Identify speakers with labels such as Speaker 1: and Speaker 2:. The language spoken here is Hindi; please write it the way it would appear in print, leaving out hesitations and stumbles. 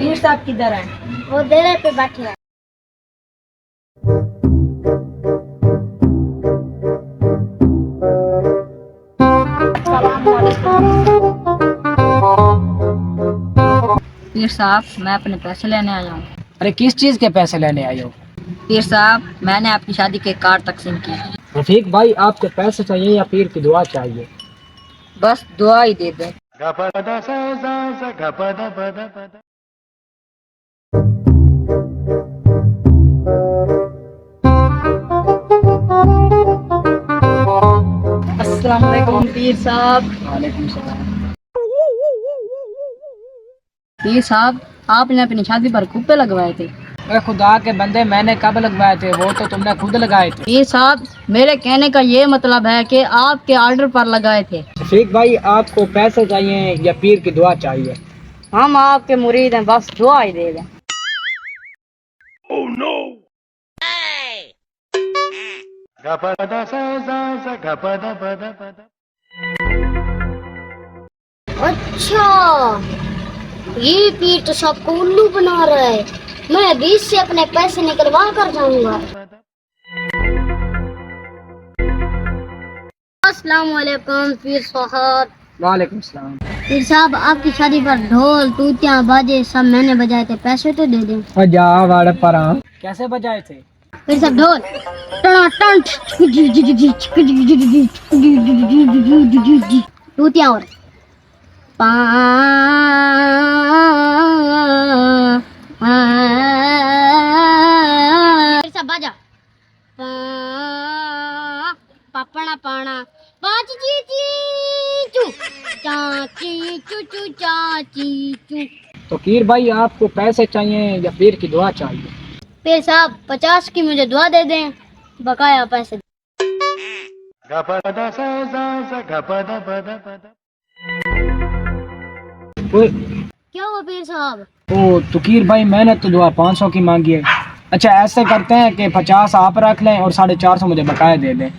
Speaker 1: पीर साहब किधर है?
Speaker 2: वो डेरे पे बैठे हैं।
Speaker 1: पीर साहब, मैं अपने पैसे लेने आया हूँ।
Speaker 3: अरे किस चीज के पैसे लेने आए हो?
Speaker 1: पीर साहब, मैंने आपकी शादी के कार्ड तकसीम किए।
Speaker 3: रफीक भाई, आपके पैसे चाहिए या पीर की दुआ चाहिए?
Speaker 1: बस दुआ ही दे दें। अस्सलाम वालेकुम पीर साहब।
Speaker 3: वालेकुम सलाम।
Speaker 1: पीर साहब, आपने अपनी शादी पर कुप्पे लगवाए थे।
Speaker 3: अरे खुदा के बंदे, मैंने कब लगवाए थे? वो तो तुमने खुद लगाए थे।
Speaker 1: पीर साहब, मेरे कहने का ये मतलब है कि आपके ऑर्डर पर लगाए थे।
Speaker 3: रफीक भाई, आपको पैसे चाहिए या पीर की दुआ चाहिए?
Speaker 1: हम आपके मुरीद हैं, बस दुआ ही दे दें।
Speaker 2: अच्छा, ये पीर तो सबको उल्लू बना रहा है। मैं अभी से अपने पैसे निकलवा कर जाऊंगा। अस्सलाम वालेकुम पीर साहब।
Speaker 3: वालेकुम सलाम।
Speaker 2: पीर साहब, आपकी शादी पर ढोल तूतियां बाजे सब मैंने बजाए थे, पैसे तो दे दें।
Speaker 3: और जा वाड़ पर आ। कैसे बजाए थे?
Speaker 2: पीर साहब, ढोल तूतियां और बाजा पापड़ा पाना चाची चू चाची चू चू चाची चू।
Speaker 3: तो पीर भाई, आपको पैसे चाहिए या पीर की दुआ चाहिए?
Speaker 2: पीर साहब, 50 की मुझे दुआ दे दें, बकाया पैसे। क्या हुआ पीर साहब?
Speaker 3: ओ तुकीर भाई, मैंने तो दुआ 500 की मांगी है। अच्छा, ऐसे करते हैं कि 50 आप रख लें और 450 मुझे बकाया दे दें।